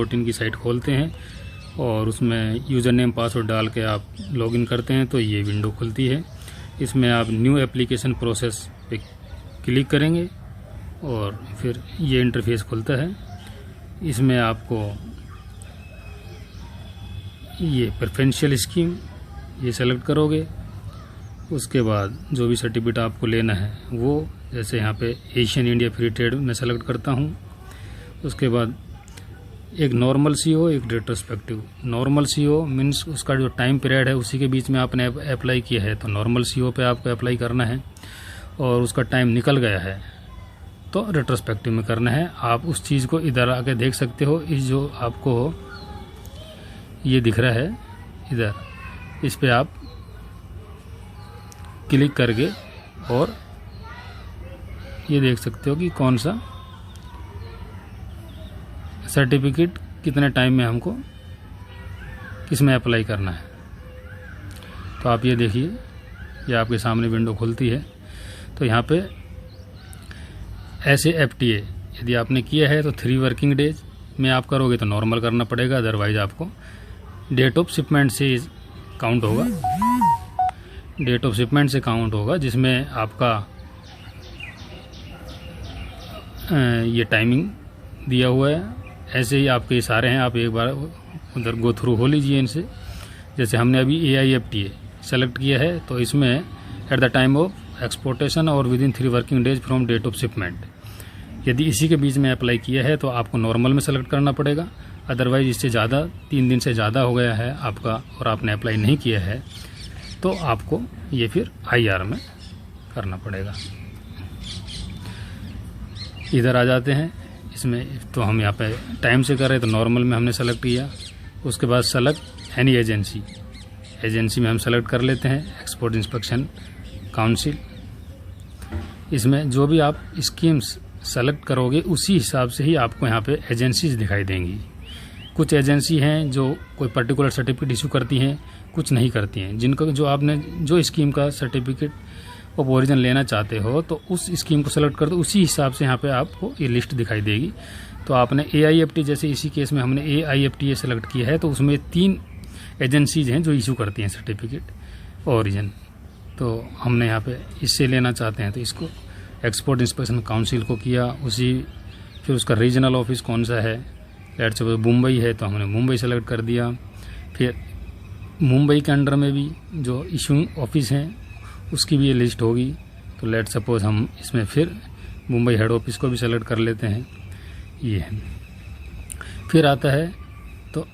Protein की site खोलते हैं और उसमें यूज़र नेम पासवर्ड डाल के आप लॉगिन करते हैं तो ये विंडो खुलती है। इसमें आप न्यू एप्लीकेशन प्रोसेस पे क्लिक करेंगे और फिर ये इंटरफेस खुलता है। इसमें आपको ये प्रेफरेंशियल स्कीम ये सेलेक्ट करोगे। उसके बाद जो भी सर्टिफिकेट आपको लेना है वो, जैसे यहाँ पे एशियन इंडिया फ्री ट्रेड मैं सेलेक्ट करता हूँ। उसके बाद एक नॉर्मल सीओ, एक रेट्रोस्पेक्टिव। नॉर्मल सीओ मीन्स उसका जो टाइम पीरियड है उसी के बीच में आपने अप्लाई किया है तो नॉर्मल सीओ पे आपको अप्लाई करना है, और उसका टाइम निकल गया है तो रेट्रोस्पेक्टिव में करना है। आप उस चीज़ को इधर आके देख सकते हो। इस जो आपको ये दिख रहा है इधर, इस पे आप क्लिक करके और ये देख सकते हो कि कौन सा सर्टिफिकेट कितने टाइम में हमको किस में अप्लाई करना है। तो आप ये देखिए, ये आपके सामने विंडो खुलती है। तो यहाँ पे ऐसे FTA यदि आपने किया है तो 3 वर्किंग डेज में आप करोगे तो नॉर्मल करना पड़ेगा, अदरवाइज आपको डेट ऑफ शिपमेंट से काउंट होगा। डेट ऑफ शिपमेंट से काउंट होगा जिसमें आपका ये टाइमिंग दिया हुआ है। ऐसे ही आपके इशारे हैं, आप एक बार उधर गो थ्रू हो लीजिए इनसे। जैसे हमने अभी AIFTA सेलेक्ट किया है तो इसमें at the time of exportation और within 3 working days from date of shipment, यदि इसी के बीच में अप्लाई किया है तो आपको नॉर्मल में सेलेक्ट करना पड़ेगा। अदरवाइज इससे ज़्यादा 3 दिन से ज़्यादा हो गया है आपका और आपने अप्लाई नहीं किया है तो आपको ये फिर IR में करना पड़ेगा। इधर आ जाते हैं। इसमें तो हम यहाँ पे टाइम से कर रहे हैं तो नॉर्मल में हमने सेलेक्ट किया। उसके बाद सेलेक्ट एनी एजेंसी में हम सेलेक्ट कर लेते हैं एक्सपोर्ट इंस्पेक्शन काउंसिल। इसमें जो भी आप स्कीम्स सेलेक्ट करोगे उसी हिसाब से ही आपको यहाँ पे एजेंसीज दिखाई देंगी। कुछ एजेंसी हैं जो कोई पर्टिकुलर सर्टिफिकेट इशू करती हैं, कुछ नहीं करती हैं। जिनका जो आपने जो स्कीम का सर्टिफिकेट ऑफ ओरिजिन लेना चाहते हो तो उस स्कीम को सेलेक्ट कर दो, उसी हिसाब से यहाँ पे आपको ये लिस्ट दिखाई देगी। तो आपने AIFTA, जैसे इसी केस में हमने AIFTA सेलेक्ट किया है तो उसमें 3 एजेंसीज हैं जो इशू करती हैं सर्टिफिकेट ओरिजिन। तो हमने यहाँ पे इससे लेना चाहते हैं तो इसको एक्सपोर्ट इंस्पेक्शन काउंसिल को किया। उसी फिर उसका रीजनल ऑफिस कौन सा है, लेट्स सपोज मुंबई है तो हमने मुंबई सेलेक्ट कर दिया। फिर मुंबई के अंडर में भी जो इशूइंग ऑफिस हैं उसकी भी ये लिस्ट होगी। तो लेट सपोज हम इसमें फिर मुंबई हेड ऑफिस को भी सेलेक्ट कर लेते हैं। ये है। फिर आता है तो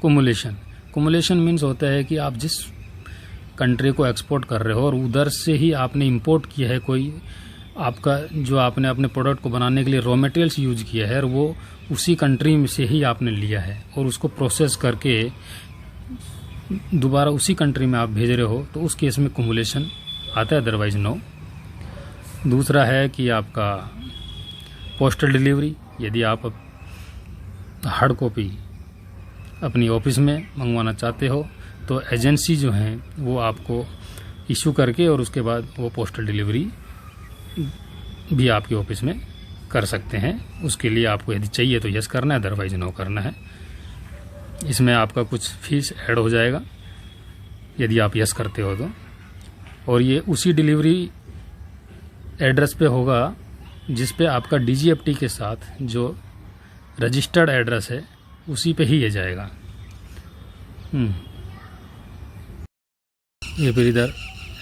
कुमुलेशन मीन्स होता है कि आप जिस कंट्री को एक्सपोर्ट कर रहे हो और उधर से ही आपने इंपोर्ट किया है कोई आपका, जो आपने अपने प्रोडक्ट को बनाने के लिए रॉ मटेरियल्स यूज किया है और वो उसी कंट्री में से ही आपने लिया है और उसको प्रोसेस करके दोबारा उसी कंट्री में आप भेज रहे हो तो उस केस में कुमुलेशन आता है, अदरवाइज नो। दूसरा है कि आपका पोस्टल डिलीवरी, यदि आप हार्ड कॉपी अपनी ऑफिस में मंगवाना चाहते हो तो एजेंसी जो हैं वो आपको इशू करके और उसके बाद वो पोस्टल डिलीवरी भी आपके ऑफिस में कर सकते हैं। उसके लिए आपको यदि चाहिए तो यस करना है, अदरवाइज नो करना है। इसमें आपका कुछ फीस ऐड हो जाएगा यदि आप यस करते हो तो, और ये उसी डिलीवरी एड्रेस पे होगा जिस पे आपका DGFT के साथ जो रजिस्टर्ड एड्रेस है उसी पे ही ये जाएगा। ये फिर इधर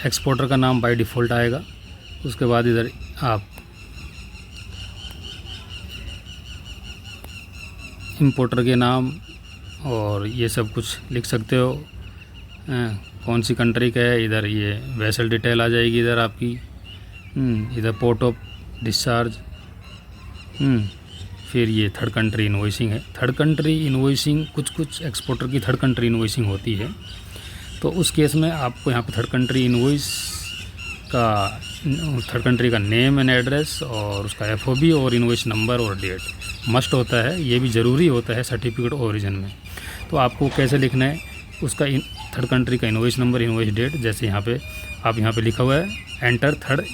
एक्सपोर्टर का नाम बाय डिफ़ॉल्ट आएगा। उसके बाद इधर आप इंपोर्टर के नाम और ये सब कुछ लिख सकते हो, कौन सी कंट्री का है। इधर ये वेसल डिटेल आ जाएगी इधर आपकी। इधर पोर्ट ऑफ डिस्चार्ज। फिर ये थर्ड कंट्री इन्वॉइसिंग है। थर्ड कंट्री इन्वॉइसिंग कुछ एक्सपोर्टर की थर्ड कंट्री इन्वॉइसिंग होती है तो उस केस में आपको यहाँ पे थर्ड कंट्री इन्वॉइस का थर्ड कंट्री का नेम एंड एड्रेस और उसका FOB और इन्वॉइस नंबर और डेट मस्ट होता है। ये भी ज़रूरी होता है सर्टिफिकेट ओरिजिन में। तो आपको कैसे लिखना है, उसका थर्ड कंट्री का इन्वॉइस नंबर, इन्वॉइस डेट, जैसे यहाँ पे आप यहाँ पे लिखा हुआ है enter third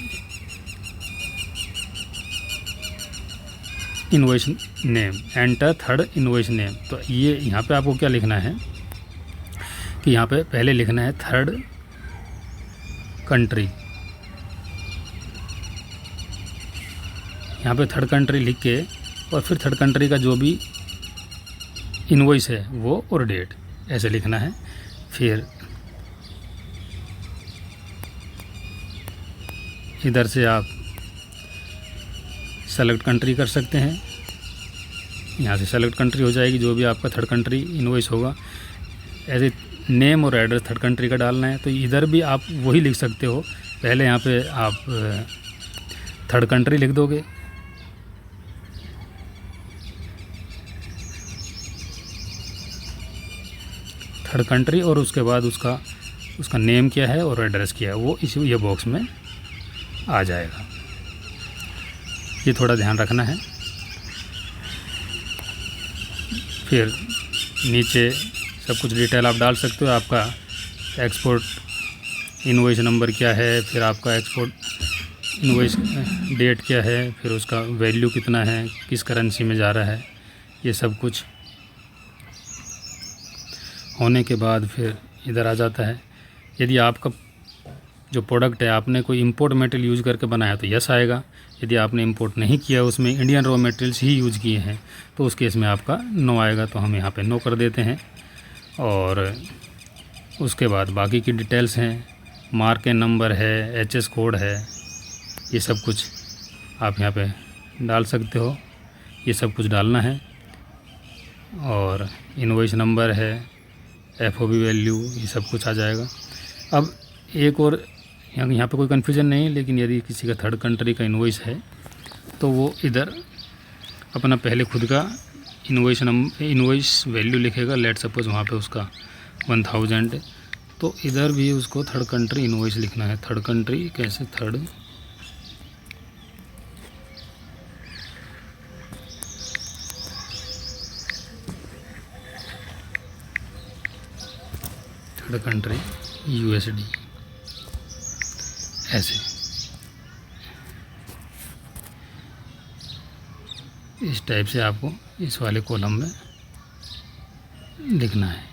invoice name, enter third invoice name. तो ये यहाँ पे आपको क्या लिखना है कि यहाँ पे पहले लिखना है थर्ड कंट्री। यहाँ पे थर्ड कंट्री लिख के और फिर थर्ड कंट्री का जो भी इनवॉइस है वो और डेट ऐसे लिखना है। फिर इधर से आप सेलेक्ट कंट्री कर सकते हैं, यहाँ से सेलेक्ट कंट्री हो जाएगी जो भी आपका थर्ड कंट्री इनवॉइस होगा। ऐसे नेम और एड्रेस थर्ड कंट्री का डालना है, तो इधर भी आप वही लिख सकते हो। पहले यहाँ पे आप थर्ड कंट्री लिख दोगे, थर्ड कंट्री, और उसके बाद उसका नेम क्या है और एड्रेस क्या है वो इस ये बॉक्स में आ जाएगा। ये थोड़ा ध्यान रखना है। फिर नीचे सब कुछ डिटेल आप डाल सकते हो, आपका एक्सपोर्ट इनवॉइस नंबर क्या है, फिर आपका एक्सपोर्ट इनवॉइस डेट क्या है, फिर उसका वैल्यू कितना है, किस करेंसी में जा रहा है, ये सब कुछ होने के बाद फिर इधर आ जाता है। यदि आपका जो प्रोडक्ट है आपने कोई इंपोर्ट मटेरियल यूज़ करके बनाया तो यस आएगा। यदि आपने इंपोर्ट नहीं किया, उसमें इंडियन रॉ मटेरियल्स ही यूज़ किए हैं, तो उस केस में आपका नो आएगा। तो हम यहाँ पे नो कर देते हैं। और उसके बाद बाकी की डिटेल्स हैं, मार्क एंड नंबर है, HS कोड है, ये सब कुछ आप यहाँ पे डाल सकते हो। ये सब कुछ डालना है। और इनवॉइस नंबर है, FOB वैल्यू, ये सब कुछ आ जाएगा। अब एक और यहाँ पे कोई कन्फ्यूज़न नहीं है, लेकिन यदि किसी का थर्ड कंट्री का इनवॉइस है तो वो इधर अपना पहले खुद का इनवॉइस वैल्यू लिखेगा। लेट सपोज वहाँ पे उसका 1000, तो इधर भी उसको थर्ड कंट्री इनवॉइस लिखना है। थर्ड कंट्री कैसे, थर्ड कंट्री USD, ऐसे इस टाइप से आपको इस वाले कॉलम में लिखना है।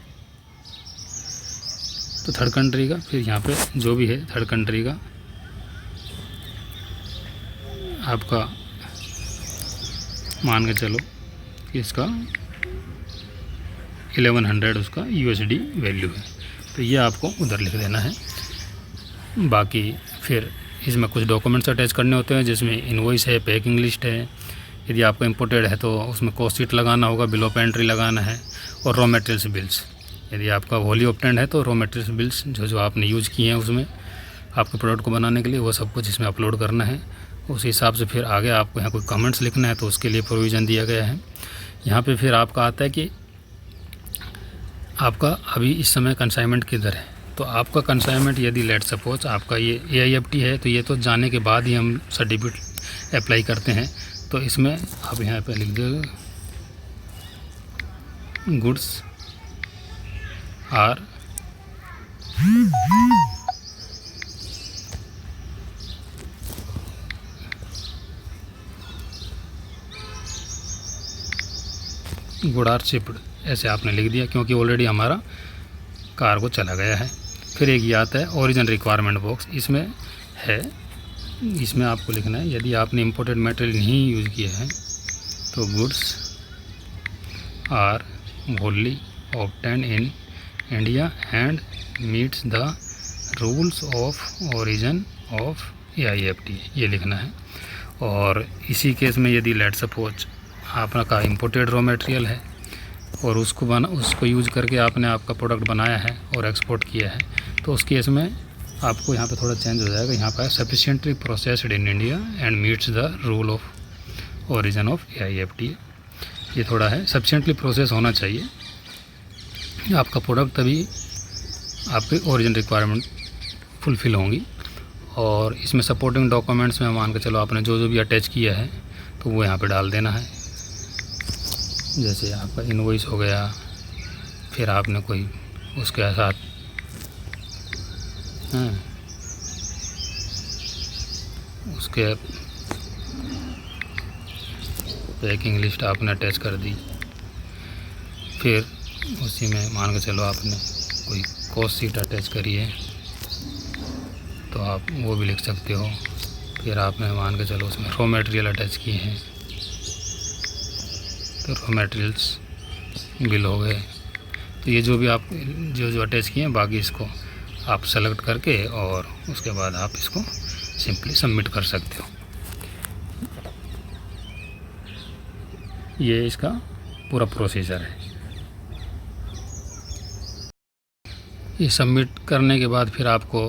तो थर्ड कंट्री का फिर यहाँ पे जो भी है थर्ड कंट्री का आपका मान के चलो कि इसका 1100 उसका USD वैल्यू है, तो ये आपको उधर लिख देना है। बाकी फिर इसमें कुछ डॉक्यूमेंट्स अटैच करने होते हैं, जिसमें इनवॉइस है, पैकिंग लिस्ट है। यदि आपका इंपोर्टेड है तो उसमें कॉस्ट शीट लगाना होगा, बिल ऑफ एंट्री लगाना है, और रॉ मटेरियल्स बिल्स। यदि आपका होली ऑप्टेंड है तो रॉ मटेरियल्स बिल्स जो आपने यूज़ किए हैं उसमें आपके प्रोडक्ट को बनाने के लिए, वो सब कुछ इसमें अपलोड करना है। उस हिसाब से फिर आगे आपको यहाँ कोई कमेंट्स लिखना है तो उसके लिए प्रोविज़न दिया गया है। यहाँ पे फिर आपका आता है कि आपका अभी इस समय कंसाइनमेंट किधर है। तो आपका कंसाइनमेंट यदि लेट सपोज आपका ये AIFT है, तो ये तो जाने के बाद ही हम सर्टिफिकेट अप्लाई करते हैं। तो इसमें आप यहाँ पे लिख दो goods are good are shipped, ऐसे आपने लिख दिया क्योंकि ऑलरेडी हमारा कार्गो चला गया है। फिर एक ये आता है ओरिजिन रिक्वायरमेंट बॉक्स, इसमें है, इसमें आपको लिखना है यदि आपने इंपोर्टेड मटेरियल नहीं यूज़ किया है तो goods are wholly obtained in India and meets the rules of origin of AIFT, ये लिखना है। और इसी केस में यदि लेट सपोज आपका इंपोर्टेड रॉ मटेरियल है और उसको यूज़ करके आपने आपका प्रोडक्ट बनाया है और एक्सपोर्ट किया है, तो उस केस में आपको यहाँ पे थोड़ा चेंज हो जाएगा। यहाँ पर sufficiently processed in India and meets the rule of origin of AIFT, ये थोड़ा है, सफिशिएंटली प्रोसेस होना चाहिए आपका प्रोडक्ट, तभी आपकी ओरिजिन रिक्वायरमेंट फुलफ़िल होंगी। और इसमें सपोर्टिंग डॉक्यूमेंट्स में मान के चलो आपने जो भी अटैच किया है तो वो यहाँ पे डाल देना है। जैसे आपका इनवॉइस हो गया, फिर आपने कोई उसके साथ उसके पैकिंग लिस्ट आपने अटैच कर दी। फिर उसी में मान के चलो आपने कोई कॉस्ट शीट अटैच करी है तो आप वो भी लिख सकते हो। फिर आपने मान के चलो उसमें रॉ मटेरियल अटैच किए हैं तो रॉ मटेरियल्स बिल हो गए। तो ये जो भी आप जो अटैच किए हैं बाकी इसको आप सेलेक्ट करके और उसके बाद आप इसको सिंपली सबमिट कर सकते हो। ये इसका पूरा प्रोसीजर है। ये सबमिट करने के बाद फिर आपको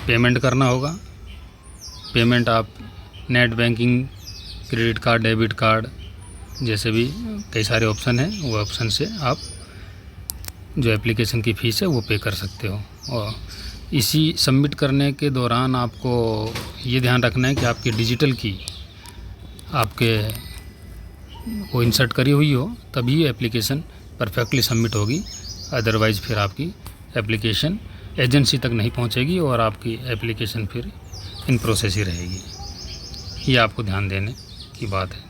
पेमेंट करना होगा। पेमेंट आप net banking, credit card, debit card जैसे भी कई सारे ऑप्शन हैं, वो ऑप्शन से आप जो एप्लीकेशन की फ़ीस है वो पे कर सकते हो। और इसी सबमिट करने के दौरान आपको ये ध्यान रखना है कि आपकी डिजिटल की आपके वो इंसर्ट करी हुई हो, तभी एप्लीकेशन परफेक्टली सबमिट होगी। अदरवाइज़ फिर आपकी एप्लीकेशन एजेंसी तक नहीं पहुंचेगी और आपकी एप्लीकेशन फिर इन प्रोसेस ही रहेगी। ये आपको ध्यान देने की बात है।